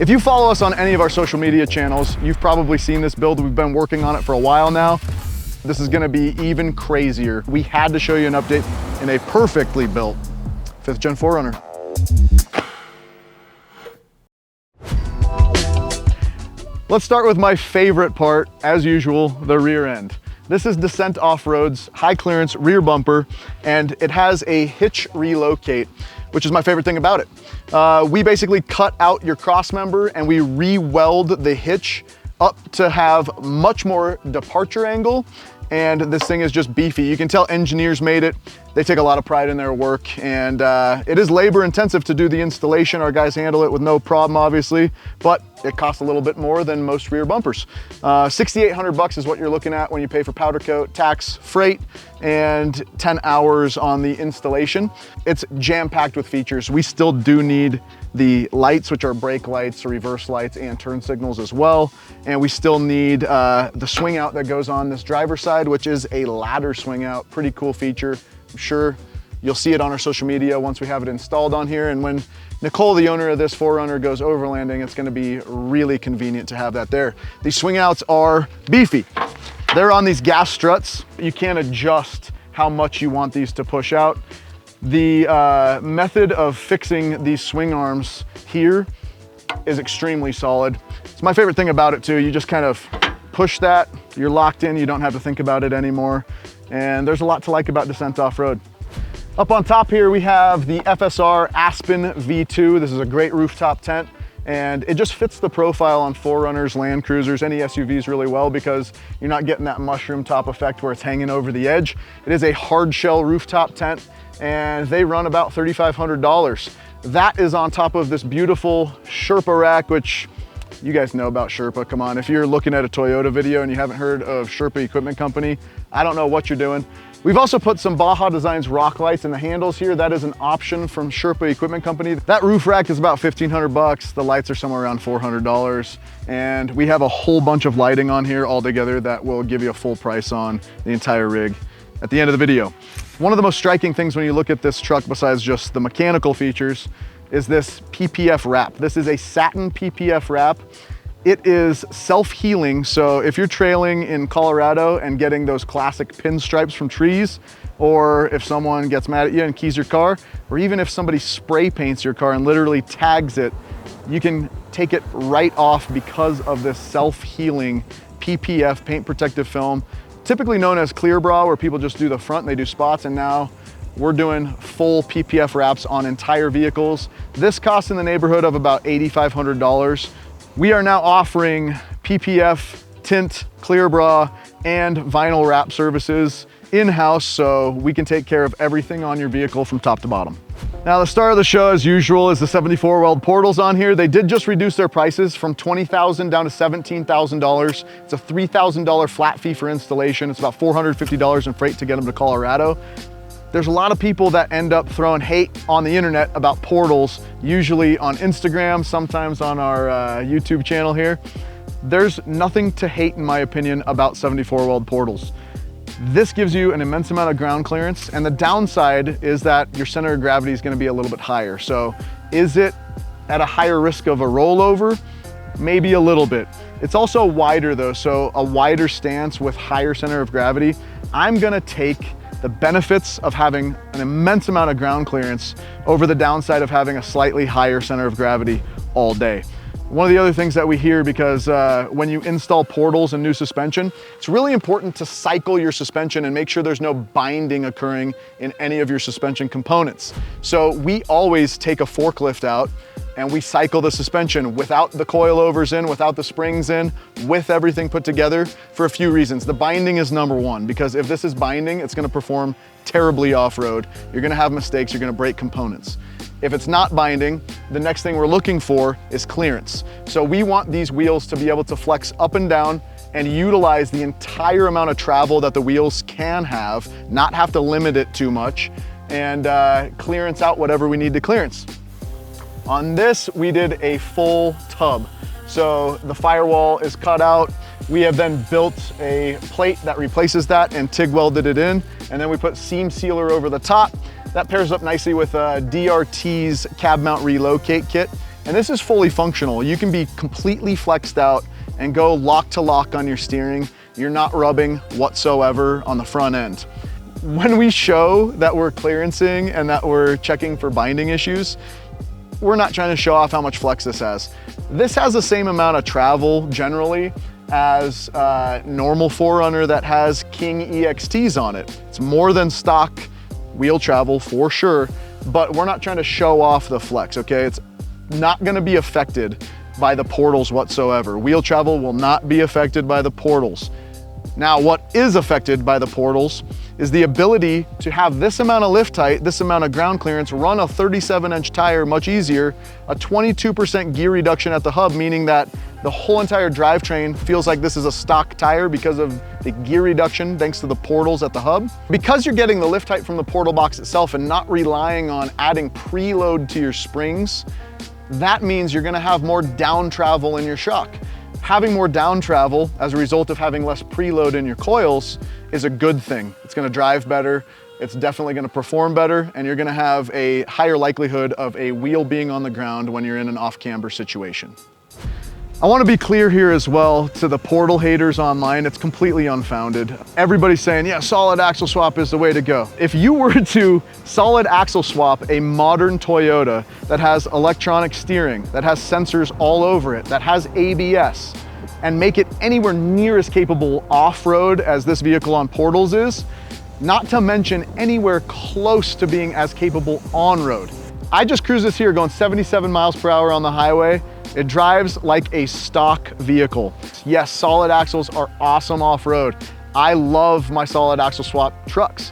If you follow us on any of our social media channels, you've probably seen this build. We've been working on it for a while now. This is gonna be even crazier. We had to show you an update in a perfectly built 5th Gen 4Runner. Let's start with my favorite part, as usual, the rear end. This is Descent Off-Road's high clearance rear bumper, and it has a hitch relocate, which is my favorite thing about it. We basically cut out your cross member and we re-weld the hitch up to have much more departure angle, and this thing is just beefy. You can tell engineers made it. They take a lot of pride in their work, and it is labor intensive to do the installation. Our guys handle it with no problem, obviously, but it costs a little bit more than most rear bumpers. 6,800 bucks is what you're looking at when you pay for powder coat, tax, freight, and 10 hours on the installation. It's jam-packed with features. We still do need the lights, which are brake lights, reverse lights, and turn signals as well. And we still need the swing out that goes on this driver's side, which is a ladder swing out. Pretty cool feature. I'm sure you'll see it on our social media once we have it installed on here. And when Nicole, the owner of this 4Runner, goes overlanding, it's gonna be really convenient to have that there. These swing outs are beefy. They're on these gas struts. You can't adjust how much you want these to push out. The method of fixing these swing arms here is extremely solid. It's my favorite thing about it too. You just kind of push that, you're locked in, you don't have to think about it anymore. And there's a lot to like about Descent Off-Road. Up on top here, we have the FSR Aspen V2. This is a great rooftop tent, and it just fits the profile on 4Runners, Land Cruisers, any SUVs really well, because you're not getting that mushroom top effect where it's hanging over the edge. It is a hard shell rooftop tent, and they run about $3,500. That is on top of this beautiful Sherpa rack, which you guys know about Sherpa. Come on, if you're looking at a Toyota video and you haven't heard of Sherpa Equipment Company, I don't know what you're doing. We've also put some Baja Designs rock lights in the handles here. That is an option from Sherpa Equipment Company. That roof rack is about 1,500 bucks. The lights are somewhere around $400. And we have a whole bunch of lighting on here all together that will give you a full price on the entire rig at the end of the video. One of the most striking things when you look at this truck, besides just the mechanical features, is this PPF wrap. This is a satin PPF wrap. It is self-healing, so if you're trailing in Colorado and getting those classic pinstripes from trees, or if someone gets mad at you and keys your car, or even if somebody spray paints your car and literally tags it, you can take it right off because of this self-healing PPF, paint protective film, typically known as Clear Bra, where people just do the front and they do spots, and now we're doing full PPF wraps on entire vehicles. This costs in the neighborhood of about $8,500. We are now offering PPF, tint, Clear Bra, and vinyl wrap services in-house, so we can take care of everything on your vehicle from top to bottom. Now, the star of the show, as usual, is the 74 Weld Portals on here. They did just reduce their prices from $20,000 down to $17,000. It's a $3,000 flat fee for installation. It's about $450 in freight to get them to Colorado. There's a lot of people that end up throwing hate on the internet about Portals, usually on Instagram, sometimes on our YouTube channel here. There's nothing to hate, in my opinion, about 74 Weld Portals. This gives you an immense amount of ground clearance, and the downside is that your center of gravity is gonna be a little bit higher. So is it at a higher risk of a rollover? Maybe a little bit. It's also wider though, so a wider stance with higher center of gravity. I'm gonna take the benefits of having an immense amount of ground clearance over the downside of having a slightly higher center of gravity all day. One of the other things that we hear, because when you install Portals and new suspension, it's really important to cycle your suspension and make sure there's no binding occurring in any of your suspension components. So we always take a forklift out and we cycle the suspension without the coilovers in, without the springs in, with everything put together for a few reasons. The binding is number one, because if this is binding, it's gonna perform terribly off-road. You're gonna have mistakes, you're gonna break components. If it's not binding, the next thing we're looking for is clearance. So we want these wheels to be able to flex up and down and utilize the entire amount of travel that the wheels can have, not have to limit it too much, and clearance out whatever we need to clearance. On this, we did a full tub. So the firewall is cut out. We have then built a plate that replaces that and TIG welded it in. And then we put seam sealer over the top. That pairs up nicely with DRT's cab mount relocate kit. And this is fully functional. You can be completely flexed out and go lock to lock on your steering. You're not rubbing whatsoever on the front end. When we show that we're clearancing and that we're checking for binding issues, we're not trying to show off how much flex this has. This has the same amount of travel generally as normal 4Runner that has King EXTs on it. It's more than stock wheel travel for sure, but we're not trying to show off the flex, okay? It's not gonna be affected by the portals whatsoever. Wheel travel will not be affected by the portals. Now, what is affected by the portals is the ability to have this amount of lift height, this amount of ground clearance, run a 37-inch tire much easier, a 22% gear reduction at the hub, meaning that the whole entire drivetrain feels like this is a stock tire because of the gear reduction thanks to the portals at the hub. Because you're getting the lift height from the portal box itself and not relying on adding preload to your springs, that means you're gonna have more down travel in your shock. Having more down travel as a result of having less preload in your coils is a good thing. It's gonna drive better, it's definitely gonna perform better, and you're gonna have a higher likelihood of a wheel being on the ground when you're in an off-camber situation. I wanna be clear here as well to the portal haters online, it's completely unfounded. Everybody's saying, yeah, solid axle swap is the way to go. If you were to solid axle swap a modern Toyota that has electronic steering, that has sensors all over it, that has ABS, and make it anywhere near as capable off-road as this vehicle on portals is, not to mention anywhere close to being as capable on-road. I just cruised this here going 77 miles per hour on the highway. It drives like a stock vehicle. Yes, solid axles are awesome off-road. I love my solid axle swap trucks.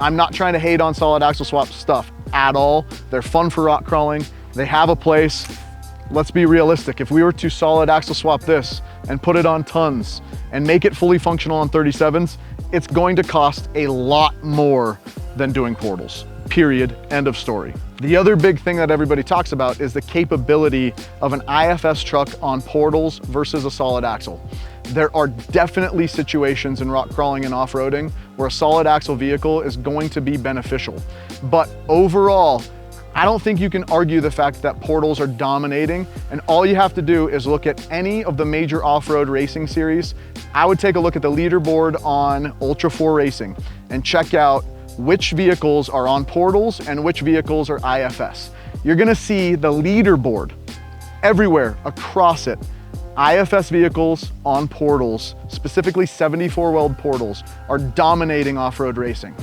I'm not trying to hate on solid axle swap stuff at all. They're fun for rock crawling. They have a place. Let's be realistic. If we were to solid axle swap this and put it on tons and make it fully functional on 37s, it's going to cost a lot more than doing portals. Period, end of story. The other big thing that everybody talks about is the capability of an IFS truck on portals versus a solid axle. There are definitely situations in rock crawling and off-roading where a solid axle vehicle is going to be beneficial. But overall, I don't think you can argue the fact that portals are dominating, and all you have to do is look at any of the major off-road racing series. I would take a look at the leaderboard on Ultra 4 Racing and check out which vehicles are on portals and which vehicles are IFS. You're gonna see the leaderboard everywhere across it. IFS vehicles on portals, specifically 74 Weld Portals, are dominating off-road racing.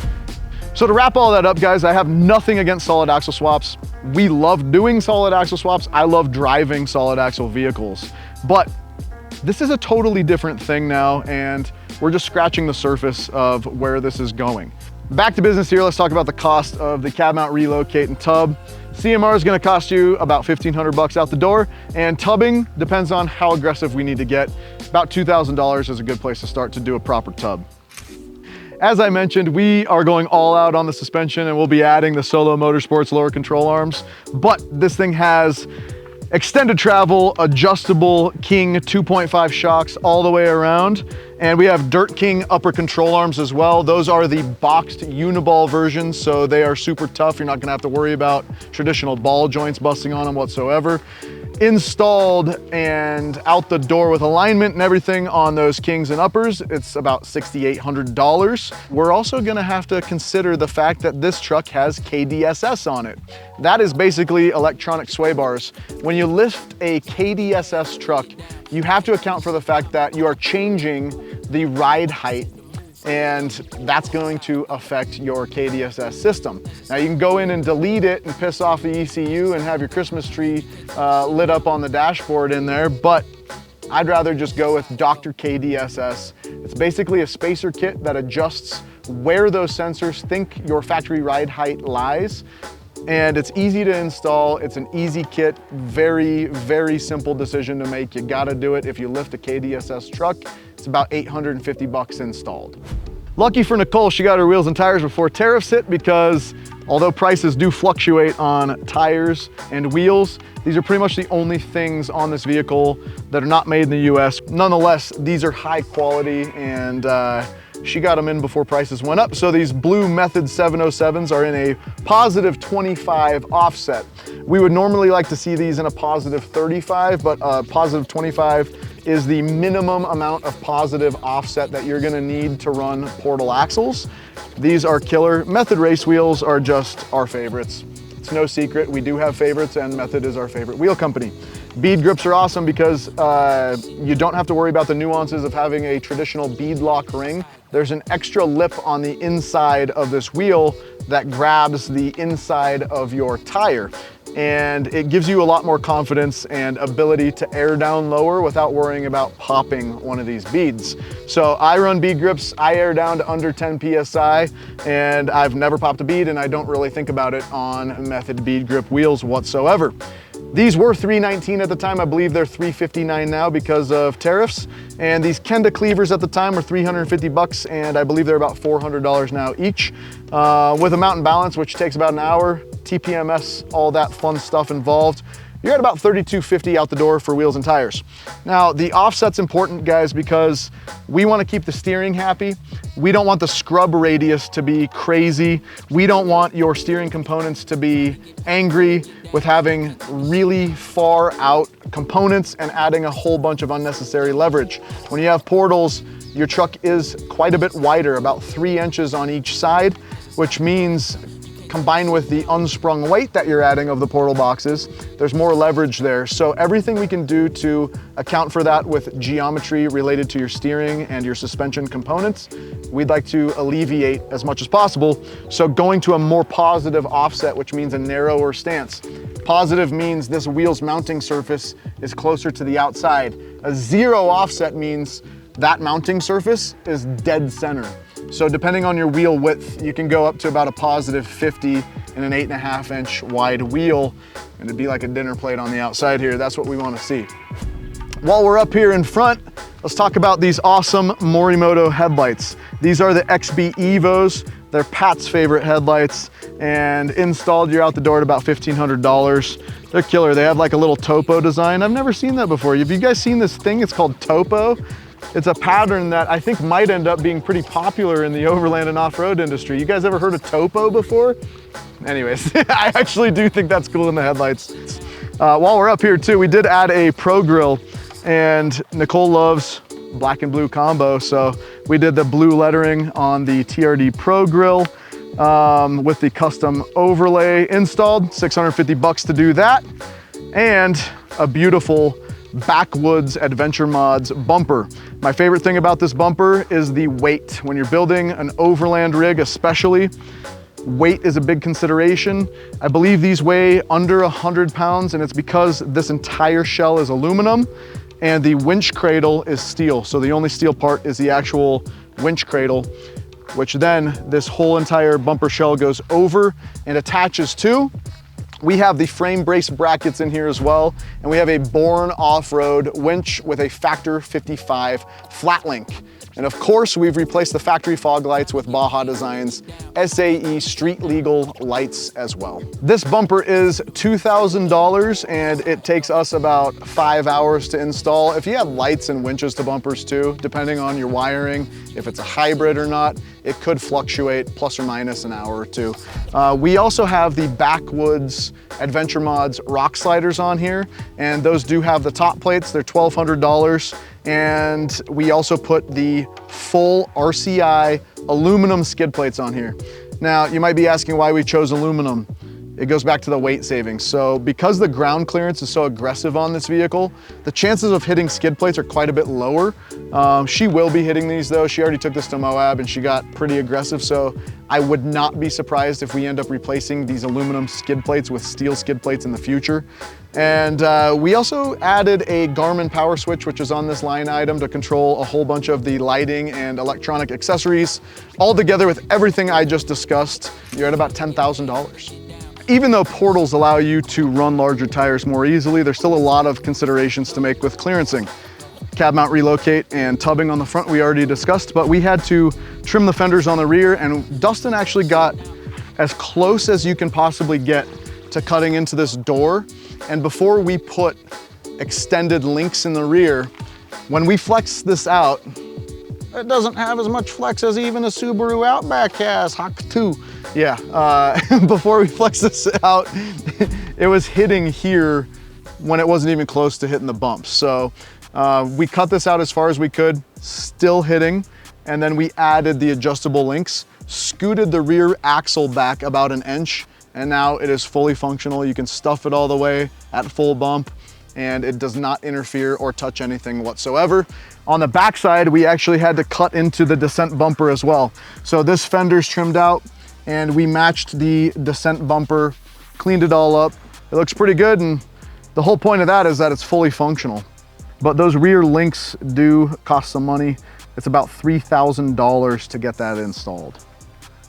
So to wrap all that up, guys, I have nothing against solid axle swaps. We love doing solid axle swaps. I love driving solid axle vehicles, but this is a totally different thing now, and we're just scratching the surface of where this is going. Back to business here, let's talk about the cost of the cab mount relocate and tub. CMR is gonna cost you about 1,500 bucks out the door, and tubbing depends on how aggressive we need to get. About $2,000 is a good place to start to do a proper tub. As I mentioned, we are going all out on the suspension, and we'll be adding the Solo Motorsports lower control arms, but this thing has extended travel, adjustable King 2.5 shocks all the way around. And we have Dirt King upper control arms as well. Those are the boxed uniball versions, so they are super tough. You're not gonna have to worry about traditional ball joints busting on them whatsoever. Installed and out the door with alignment and everything on those Kings and uppers, it's about $6,800. We're also gonna have to consider the fact that this truck has KDSS on it. That is basically electronic sway bars. When you lift a KDSS truck, you have to account for the fact that you are changing the ride height, and that's going to affect your KDSS system. Now you can go in and delete it and piss off the ECU and have your Christmas tree lit up on the dashboard in there, but I'd rather just go with Dr. KDSS. It's basically a spacer kit that adjusts where those sensors think your factory ride height lies. And it's easy to install, it's an easy kit, very, very simple decision to make. You gotta do it if you lift a KDSS truck. It's about 850 bucks installed. Lucky for Nicole, she got her wheels and tires before tariffs hit, because although prices do fluctuate on tires and wheels, these are pretty much the only things on this vehicle that are not made in the US. Nonetheless, these are high quality, and she got them in before prices went up. So these blue Method 707s are in a positive 25 offset. We would normally like to see these in a positive 35, but positive 25 is the minimum amount of positive offset that you're gonna need to run portal axles. These are killer. Method race wheels are just our favorites. It's no secret, we do have favorites, and Method is our favorite wheel company. Bead grips are awesome because you don't have to worry about the nuances of having a traditional bead lock ring. There's an extra lip on the inside of this wheel that grabs the inside of your tire. And it gives you a lot more confidence and ability to air down lower without worrying about popping one of these beads. So I run bead grips, I air down to under 10 PSI, and I've never popped a bead, and I don't really think about it on Method bead grip wheels whatsoever. These were $319 at the time. I believe they're $359 now because of tariffs. And these Kenda cleavers at the time were 350 bucks, and I believe they're about $400 now each. With a mount and balance, which takes about an hour, TPMS, all that fun stuff involved, you're at about $32.50 out the door for wheels and tires. Now, the offset's important, guys, because we want to keep the steering happy. We don't want the scrub radius to be crazy. We don't want your steering components to be angry with having really far out components and adding a whole bunch of unnecessary leverage. When you have portals, your truck is quite a bit wider, about 3 inches on each side, which means combined with the unsprung weight that you're adding of the portal boxes, there's more leverage there. So everything we can do to account for that with geometry related to your steering and your suspension components, we'd like to alleviate as much as possible. So going to a more positive offset, which means a narrower stance. Positive means this wheel's mounting surface is closer to the outside. A 0 offset means that mounting surface is dead center. So depending on your wheel width, you can go up to about a positive 50 in an 8.5 inch wide wheel, and it'd be like a dinner plate on the outside here. That's what we want to see. While we're up here in front, let's talk about these awesome Morimoto headlights. These are the XB Evos. They're Pat's favorite headlights, and installed, you're out the door at about $1,500. They're killer. They have like a little topo design. I've never seen that before. Have you guys seen this thing? It's called topo. It's a pattern that I think might end up being pretty popular in the overland and off-road industry. You guys ever heard of topo before? Anyways, I actually do think that's cool in the headlights. While we're up here too, we did add a Pro Grill, and Nicole loves black and blue combo. So we did the blue lettering on the TRD Pro Grill with the custom overlay installed, 650 bucks to do that. And a beautiful Backwoods Adventure Mods bumper. My favorite thing about this bumper is the weight. When you're building an overland rig especially, weight is a big consideration. I believe these weigh under 100 pounds, and it's because this entire shell is aluminum and the winch cradle is steel. So the only steel part is the actual winch cradle, which then this whole entire bumper shell goes over and attaches to. We have the frame brace brackets in here as well, and we have a Born off-road winch with a Factor 55 flat link. And of course, we've replaced the factory fog lights with Baja Designs SAE street legal lights as well. This bumper is $2,000, and it takes us about 5 hours to install. If you have lights and winches to bumpers too, depending on your wiring, if it's a hybrid or not, it could fluctuate plus or minus an hour or two. We also have the Backwoods Adventure Mods rock sliders on here, and those do have the top plates. They're $1,200. And we also put the full RCI aluminum skid plates on here. Now, you might be asking why we chose aluminum. It goes back to the weight savings. So because the ground clearance is so aggressive on this vehicle, the chances of hitting skid plates are quite a bit lower. She will be hitting these though. She already took this to Moab and she got pretty aggressive. So I would not be surprised if we end up replacing these aluminum skid plates with steel skid plates in the future. And we also added a Garmin power switch, which is on this line item to control a whole bunch of the lighting and electronic accessories. All together with everything I just discussed, you're at about $10,000. Even though portals allow you to run larger tires more easily, there's still a lot of considerations to make with clearancing. Cab mount relocate and tubbing on the front we already discussed, but we had to trim the fenders on the rear, and Dustin actually got as close as you can possibly get to cutting into this door. And before we put extended links in the rear, when we flex this out, it doesn't have as much flex as even a Subaru Outback has. Hawk 2. Yeah, before we flex this out, it was hitting here when it wasn't even close to hitting the bumps. So we cut this out as far as we could, still hitting, and then we added the adjustable links, scooted the rear axle back about an inch, and now it is fully functional. You can stuff it all the way at full bump, and it does not interfere or touch anything whatsoever. On the backside, we actually had to cut into the descent bumper as well. So this fender's trimmed out, and we matched the descent bumper, cleaned it all up. It looks pretty good, and the whole point of that is that it's fully functional. But those rear links do cost some money. It's about $3,000 to get that installed.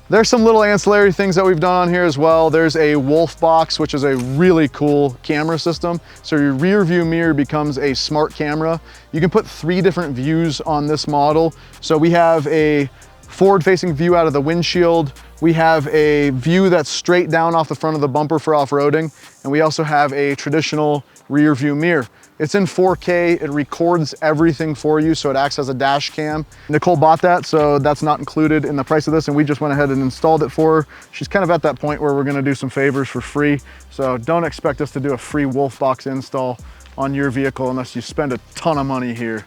There's some little ancillary things that we've done on here as well. There's a Wolf box, which is a really cool camera system. So your rear view mirror becomes a smart camera. You can put 3 different views on this model. So we have a forward-facing view out of the windshield. We have a view that's straight down off the front of the bumper for off-roading. And we also have a traditional rear view mirror. It's in 4K, it records everything for you, so it acts as a dash cam. Nicole bought that, so that's not included in the price of this, and we just went ahead and installed it for her. She's kind of at that point where we're gonna do some favors for free, so don't expect us to do a free Wolf box install on your vehicle unless you spend a ton of money here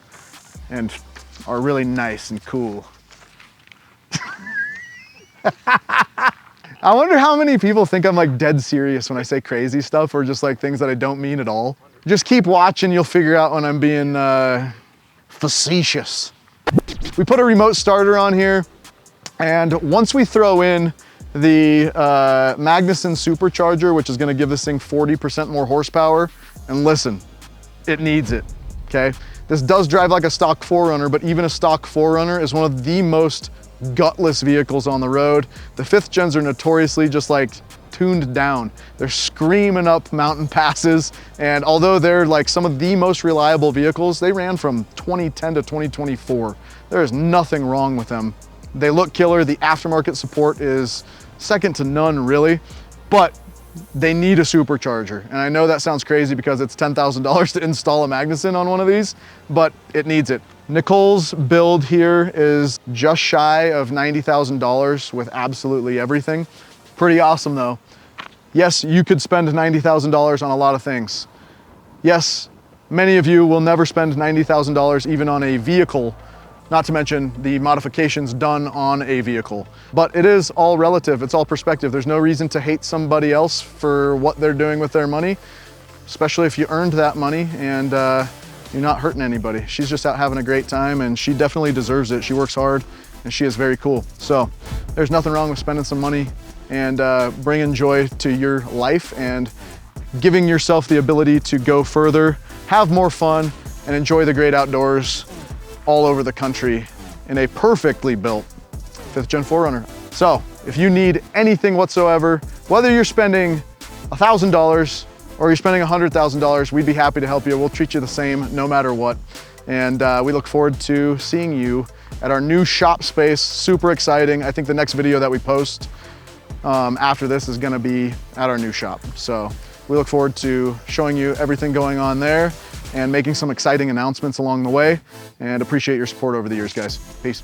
and are really nice and cool. I wonder how many people think I'm like dead serious when I say crazy stuff or just like things that I don't mean at all. Just keep watching, you'll figure out when I'm being facetious. We put a remote starter on here, and once we throw in the Magnuson supercharger, which is gonna give this thing 40% more horsepower, and listen, it needs it, okay? This does drive like a stock 4Runner, but even a stock 4Runner is one of the most gutless vehicles on the road. The 5th gens are notoriously just like tuned down. They're screaming up mountain passes, and although they're like some of the most reliable vehicles, they ran from 2010 to 2024. There is nothing wrong with them. They look killer. The aftermarket support is second to none, really, but they need a supercharger. And I know that sounds crazy because it's $10,000 to install a Magnuson on one of these, but it needs it. Nicole's build here is just shy of $90,000 with absolutely everything. Pretty awesome though. Yes, you could spend $90,000 on a lot of things. Yes, many of you will never spend $90,000 even on a vehicle, not to mention the modifications done on a vehicle. But it is all relative, it's all perspective. There's no reason to hate somebody else for what they're doing with their money, especially if you earned that money and you're not hurting anybody. She's just out having a great time, and she definitely deserves it. She works hard and she is very cool. So there's nothing wrong with spending some money and bringing joy to your life and giving yourself the ability to go further, have more fun, and enjoy the great outdoors all over the country in a perfectly built 5th gen 4Runner. So if you need anything whatsoever, whether you're spending $1,000 or you're spending $100,000, we'd be happy to help you. We'll treat you the same no matter what. And we look forward to seeing you at our new shop space. Super exciting. I think the next video that we post after this is gonna be at our new shop. So we look forward to showing you everything going on there and making some exciting announcements along the way, and appreciate your support over the years, guys. Peace.